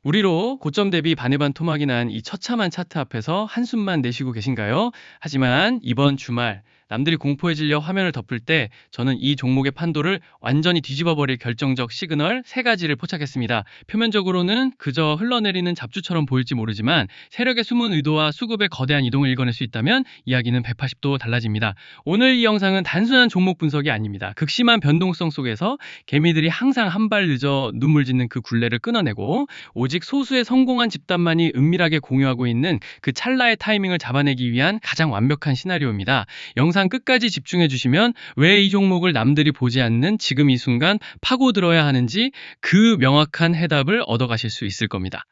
우리로 고점 대비 반의 반 토막이 난 이 처참한 차트 앞에서 한숨만 내쉬고 계신가요? 하지만 이번 주말 남들이 공포에 질려 화면을 덮을 때 저는 이 종목의 판도를 완전히 뒤집어 버릴 결정적 시그널 세 가지를 포착했습니다. 표면적으로는 그저 흘러내리는 잡주처럼 보일지 모르지만 세력의 숨은 의도와 수급의 거대한 이동을 읽어낼 수 있다면 이야기는 180도 달라집니다. 오늘 이 영상은 단순한 종목 분석이 아닙니다. 극심한 변동성 속에서 개미들이 항상 한 발 늦어 눈물 짓는 그 굴레를 끊어내고 오직 소수의 성공한 집단만이 은밀하게 공유하고 있는 그 찰나의 타이밍을 잡아내기 위한 가장 완벽한 시나리오입니다. 영상 끝까지 집중해 주시면 왜 이 종목을 남들이 보지 않는 지금 이 순간 파고들어야 하는지 그 명확한 해답을 얻어가실 수 있을 겁니다.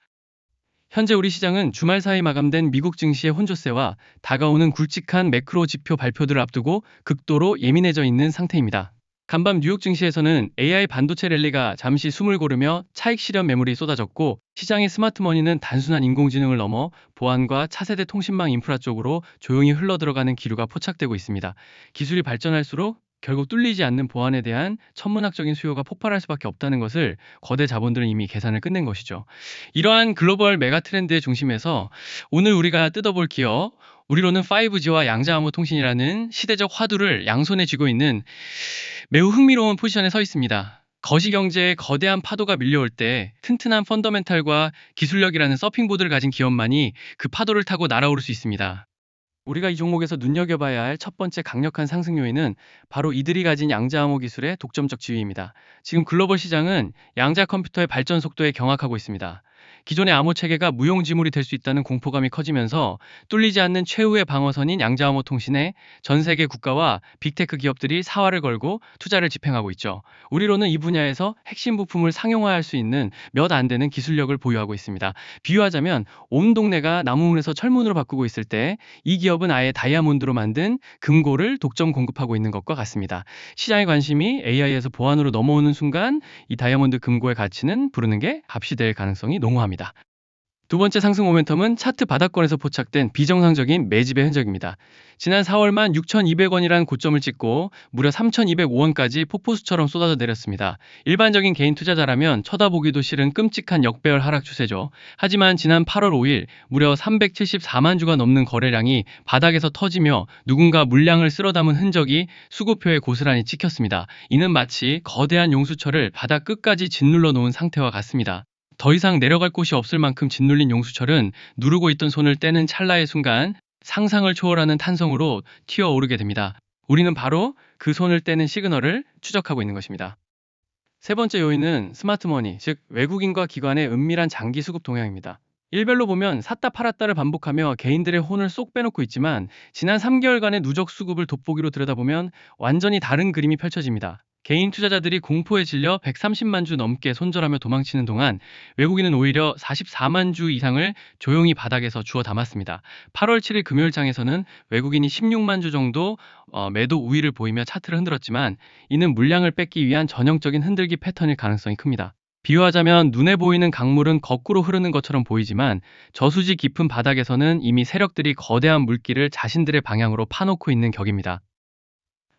현재 우리 시장은 주말 사이 마감된 미국 증시의 혼조세와 다가오는 굵직한 매크로 지표 발표들을 앞두고 극도로 예민해져 있는 상태입니다. 간밤 뉴욕 증시에서는 AI 반도체 랠리가 잠시 숨을 고르며 차익 실현 매물이 쏟아졌고 시장의 스마트머니는 단순한 인공지능을 넘어 보안과 차세대 통신망 인프라 쪽으로 조용히 흘러들어가는 기류가 포착되고 있습니다. 기술이 발전할수록 결국 뚫리지 않는 보안에 대한 천문학적인 수요가 폭발할 수밖에 없다는 것을 거대 자본들은 이미 계산을 끝낸 것이죠. 이러한 글로벌 메가 트렌드의 중심에서 오늘 우리가 뜯어볼 기업, 우리로는 5G와 양자암호 통신이라는 시대적 화두를 양손에 쥐고 있는 매우 흥미로운 포지션에 서 있습니다. 거시경제의 거대한 파도가 밀려올 때 튼튼한 펀더멘탈과 기술력이라는 서핑보드를 가진 기업만이 그 파도를 타고 날아오를 수 있습니다. 우리가 이 종목에서 눈여겨봐야 할 첫 번째 강력한 상승 요인은 바로 이들이 가진 양자암호 기술의 독점적 지위입니다. 지금 글로벌 시장은 양자 컴퓨터의 발전 속도에 경악하고 있습니다. 기존의 암호 체계가 무용지물이 될 수 있다는 공포감이 커지면서 뚫리지 않는 최후의 방어선인 양자암호 통신에 전 세계 국가와 빅테크 기업들이 사활을 걸고 투자를 집행하고 있죠. 우리로는 이 분야에서 핵심 부품을 상용화할 수 있는 몇 안 되는 기술력을 보유하고 있습니다. 비유하자면 온 동네가 나무문에서 철문으로 바꾸고 있을 때 이 기업은 아예 다이아몬드로 만든 금고를 독점 공급하고 있는 것과 같습니다. 시장의 관심이 AI에서 보안으로 넘어오는 순간 이 다이아몬드 금고의 가치는 부르는 게 값이 될 가능성이 농후합니다. 두 번째 상승 모멘텀은 차트 바닥권에서 포착된 비정상적인 매집의 흔적입니다. 지난 4월만 6,200원이라는 고점을 찍고 무려 3,205원까지 폭포수처럼 쏟아져 내렸습니다. 일반적인 개인 투자자라면 쳐다보기도 싫은 끔찍한 역배열 하락 추세죠. 하지만 지난 8월 5일 무려 374만 주가 넘는 거래량이 바닥에서 터지며 누군가 물량을 쓸어 담은 흔적이 수급표에 고스란히 찍혔습니다. 이는 마치 거대한 용수철을 바닥 끝까지 짓눌러 놓은 상태와 같습니다. 더 이상 내려갈 곳이 없을 만큼 짓눌린 용수철은 누르고 있던 손을 떼는 찰나의 순간 상상을 초월하는 탄성으로 튀어오르게 됩니다. 우리는 바로 그 손을 떼는 시그널을 추적하고 있는 것입니다. 세 번째 요인은 스마트머니, 즉 외국인과 기관의 은밀한 장기 수급 동향입니다. 일별로 보면 샀다 팔았다를 반복하며 개인들의 혼을 쏙 빼놓고 있지만 지난 3개월간의 누적 수급을 돋보기로 들여다보면 완전히 다른 그림이 펼쳐집니다. 개인 투자자들이 공포에 질려 130만 주 넘게 손절하며 도망치는 동안 외국인은 오히려 44만 주 이상을 조용히 바닥에서 주워 담았습니다. 8월 7일 금요일장에서는 외국인이 16만 주 정도 매도 우위를 보이며 차트를 흔들었지만 이는 물량을 뺏기 위한 전형적인 흔들기 패턴일 가능성이 큽니다. 비유하자면 눈에 보이는 강물은 거꾸로 흐르는 것처럼 보이지만 저수지 깊은 바닥에서는 이미 세력들이 거대한 물길을 자신들의 방향으로 파놓고 있는 격입니다.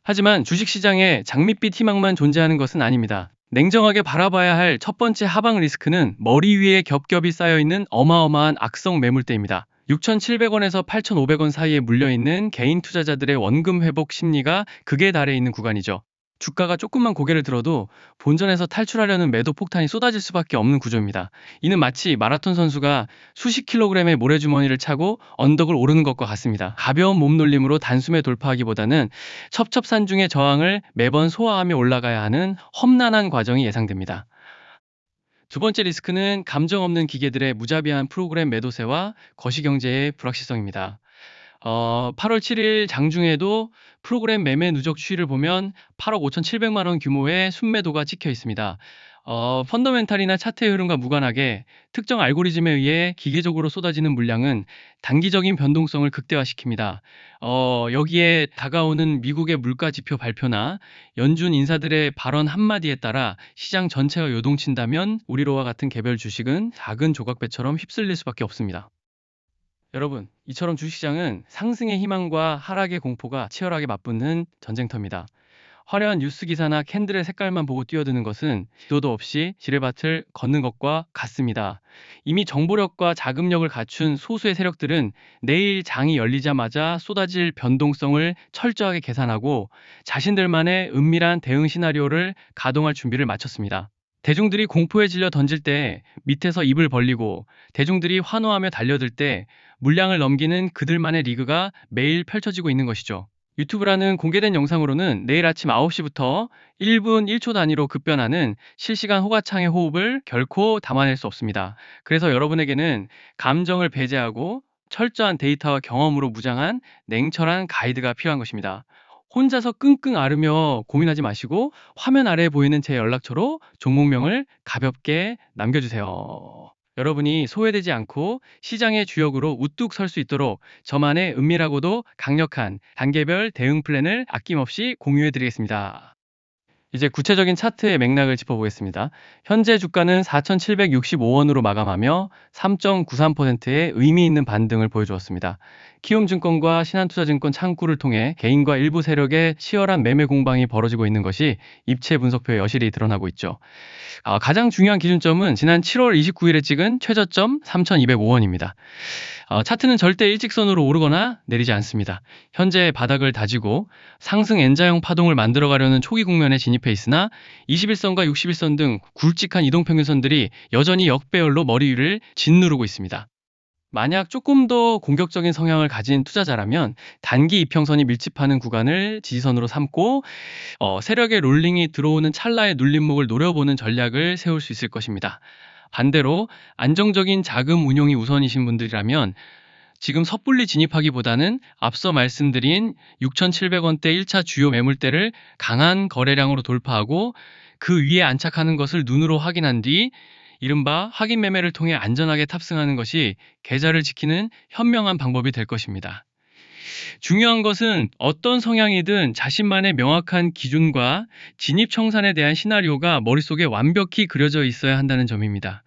하지만 주식시장에 장밋빛 희망만 존재하는 것은 아닙니다. 냉정하게 바라봐야 할 첫 번째 하방 리스크는 머리 위에 겹겹이 쌓여있는 어마어마한 악성 매물대입니다. 6,700원에서 8,500원 사이에 물려있는 개인 투자자들의 원금 회복 심리가 극에 달해 있는 구간이죠. 주가가 조금만 고개를 들어도 본전에서 탈출하려는 매도 폭탄이 쏟아질 수밖에 없는 구조입니다. 이는 마치 마라톤 선수가 수십 킬로그램의 모래주머니를 차고 언덕을 오르는 것과 같습니다. 가벼운 몸놀림으로 단숨에 돌파하기보다는 첩첩산중의 저항을 매번 소화하며 올라가야 하는 험난한 과정이 예상됩니다. 두 번째 리스크는 감정 없는 기계들의 무자비한 프로그램 매도세와 거시경제의 불확실성입니다. 8월 7일 장중에도 프로그램 매매 누적 추이를 보면 8억 5,700만 원 규모의 순매도가 찍혀 있습니다. 펀더멘탈이나 차트의 흐름과 무관하게 특정 알고리즘에 의해 기계적으로 쏟아지는 물량은 단기적인 변동성을 극대화시킵니다. 여기에 다가오는 미국의 물가 지표 발표나 연준 인사들의 발언 한마디에 따라 시장 전체가 요동친다면 우리로와 같은 개별 주식은 작은 조각배처럼 휩쓸릴 수밖에 없습니다. 여러분, 이처럼 주식시장은 상승의 희망과 하락의 공포가 치열하게 맞붙는 전쟁터입니다. 화려한 뉴스 기사나 캔들의 색깔만 보고 뛰어드는 것은 지도도 없이 지뢰밭을 걷는 것과 같습니다. 이미 정보력과 자금력을 갖춘 소수의 세력들은 내일 장이 열리자마자 쏟아질 변동성을 철저하게 계산하고 자신들만의 은밀한 대응 시나리오를 가동할 준비를 마쳤습니다. 대중들이 공포에 질려 던질 때 밑에서 입을 벌리고 대중들이 환호하며 달려들 때 물량을 넘기는 그들만의 리그가 매일 펼쳐지고 있는 것이죠. 유튜브라는 공개된 영상으로는 내일 아침 9시부터 1분 1초 단위로 급변하는 실시간 호가창의 호흡을 결코 담아낼 수 없습니다. 그래서 여러분에게는 감정을 배제하고 철저한 데이터와 경험으로 무장한 냉철한 가이드가 필요한 것입니다. 혼자서 끙끙 앓으며 고민하지 마시고 화면 아래에 보이는 제 연락처로 종목명을 가볍게 남겨주세요. 여러분이 소외되지 않고 시장의 주역으로 우뚝 설 수 있도록 저만의 은밀하고도 강력한 단계별 대응 플랜을 아낌없이 공유해 드리겠습니다. 이제 구체적인 차트의 맥락을 짚어보겠습니다. 현재 주가는 4,765원으로 마감하며 3.93%의 의미 있는 반등을 보여주었습니다. 키움증권과 신한투자증권 창구를 통해 개인과 일부 세력의 치열한 매매 공방이 벌어지고 있는 것이 입체 분석표에 여실히 드러나고 있죠. 가장 중요한 기준점은 지난 7월 29일에 찍은 최저점 3,205원입니다. 차트는 절대 일직선으로 오르거나 내리지 않습니다. 현재 바닥을 다지고 상승 N자형 파동을 만들어가려는 초기 국면에 진입해 있으나 21선과 61선 등 굵직한 이동평균선들이 여전히 역배열로 머리 위를 짓누르고 있습니다. 만약 조금 더 공격적인 성향을 가진 투자자라면 단기 이평선이 밀집하는 구간을 지지선으로 삼고 세력의 롤링이 들어오는 찰나의 눌림목을 노려보는 전략을 세울 수 있을 것입니다. 반대로 안정적인 자금 운용이 우선이신 분들이라면 지금 섣불리 진입하기보다는 앞서 말씀드린 6,700원대 1차 주요 매물대를 강한 거래량으로 돌파하고 그 위에 안착하는 것을 눈으로 확인한 뒤 이른바 확인 매매를 통해 안전하게 탑승하는 것이 계좌를 지키는 현명한 방법이 될 것입니다. 중요한 것은 어떤 성향이든 자신만의 명확한 기준과 진입 청산에 대한 시나리오가 머릿속에 완벽히 그려져 있어야 한다는 점입니다.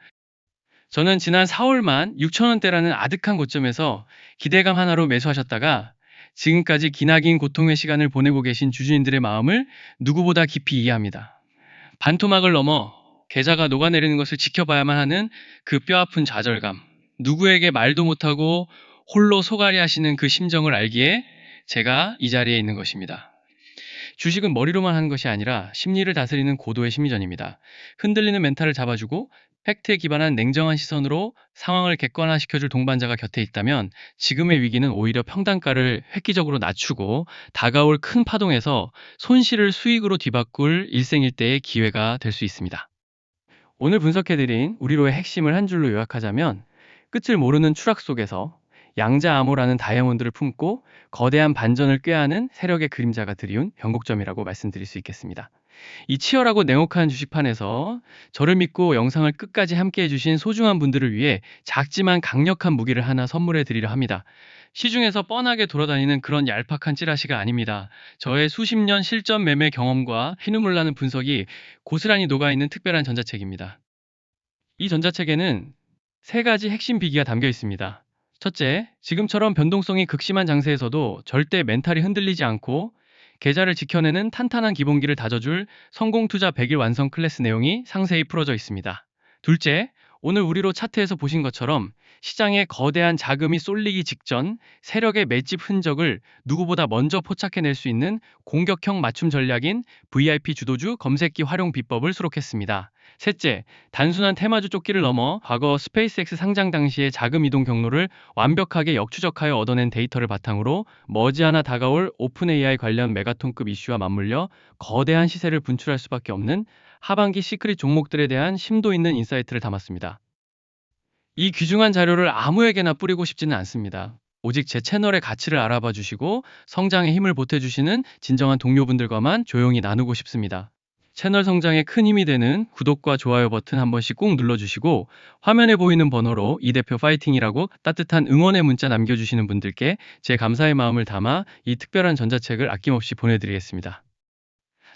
저는 지난 4월만 6,000원대라는 아득한 고점에서 기대감 하나로 매수하셨다가 지금까지 기나긴 고통의 시간을 보내고 계신 주주님들의 마음을 누구보다 깊이 이해합니다. 반토막을 넘어 계좌가 녹아내리는 것을 지켜봐야만 하는 그 뼈아픈 좌절감, 누구에게 말도 못하고 홀로 소갈이 하시는 그 심정을 알기에 제가 이 자리에 있는 것입니다. 주식은 머리로만 하는 것이 아니라 심리를 다스리는 고도의 심리전입니다. 흔들리는 멘탈을 잡아주고 팩트에 기반한 냉정한 시선으로 상황을 객관화시켜줄 동반자가 곁에 있다면 지금의 위기는 오히려 평단가를 획기적으로 낮추고 다가올 큰 파동에서 손실을 수익으로 뒤바꿀 일생일대의 기회가 될 수 있습니다. 오늘 분석해드린 우리로의 핵심을 한 줄로 요약하자면 끝을 모르는 추락 속에서 양자 암호라는 다이아몬드를 품고 거대한 반전을 꾀하는 세력의 그림자가 드리운 변곡점이라고 말씀드릴 수 있겠습니다. 이 치열하고 냉혹한 주식판에서 저를 믿고 영상을 끝까지 함께 해주신 소중한 분들을 위해 작지만 강력한 무기를 하나 선물해 드리려 합니다. 시중에서 뻔하게 돌아다니는 그런 얄팍한 찌라시가 아닙니다. 저의 수십 년 실전 매매 경험과 피눈물 나는 분석이 고스란히 녹아있는 특별한 전자책입니다. 이 전자책에는 세 가지 핵심 비기가 담겨 있습니다. 첫째, 지금처럼 변동성이 극심한 장세에서도 절대 멘탈이 흔들리지 않고 계좌를 지켜내는 탄탄한 기본기를 다져줄 성공투자 100일 완성 클래스 내용이 상세히 풀어져 있습니다. 둘째, 오늘 우리로 차트에서 보신 것처럼 시장에 거대한 자금이 쏠리기 직전 세력의 맷집 흔적을 누구보다 먼저 포착해낼 수 있는 공격형 맞춤 전략인 VIP 주도주 검색기 활용 비법을 수록했습니다. 셋째, 단순한 테마주 쫓기를 넘어 과거 스페이스X 상장 당시의 자금 이동 경로를 완벽하게 역추적하여 얻어낸 데이터를 바탕으로 머지않아 다가올 오픈 AI 관련 메가톤급 이슈와 맞물려 거대한 시세를 분출할 수밖에 없는 하반기 시크릿 종목들에 대한 심도 있는 인사이트를 담았습니다. 이 귀중한 자료를 아무에게나 뿌리고 싶지는 않습니다. 오직 제 채널의 가치를 알아봐 주시고 성장에 힘을 보태주시는 진정한 동료분들과만 조용히 나누고 싶습니다. 채널 성장에 큰 힘이 되는 구독과 좋아요 버튼 한 번씩 꼭 눌러주시고 화면에 보이는 번호로 이 대표 파이팅이라고 따뜻한 응원의 문자 남겨주시는 분들께 제 감사의 마음을 담아 이 특별한 전자책을 아낌없이 보내드리겠습니다.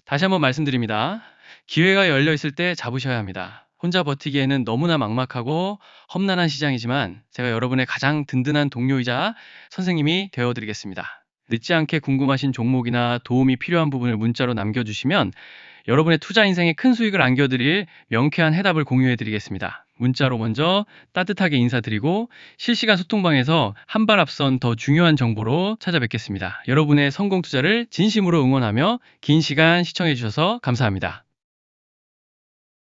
다시 한번 말씀드립니다. 기회가 열려 있을 때 잡으셔야 합니다. 혼자 버티기에는 너무나 막막하고 험난한 시장이지만 제가 여러분의 가장 든든한 동료이자 선생님이 되어드리겠습니다. 늦지 않게 궁금하신 종목이나 도움이 필요한 부분을 문자로 남겨주시면 여러분의 투자 인생에 큰 수익을 안겨드릴 명쾌한 해답을 공유해드리겠습니다. 문자로 먼저 따뜻하게 인사드리고 실시간 소통방에서 한 발 앞선 더 중요한 정보로 찾아뵙겠습니다. 여러분의 성공 투자를 진심으로 응원하며 긴 시간 시청해주셔서 감사합니다.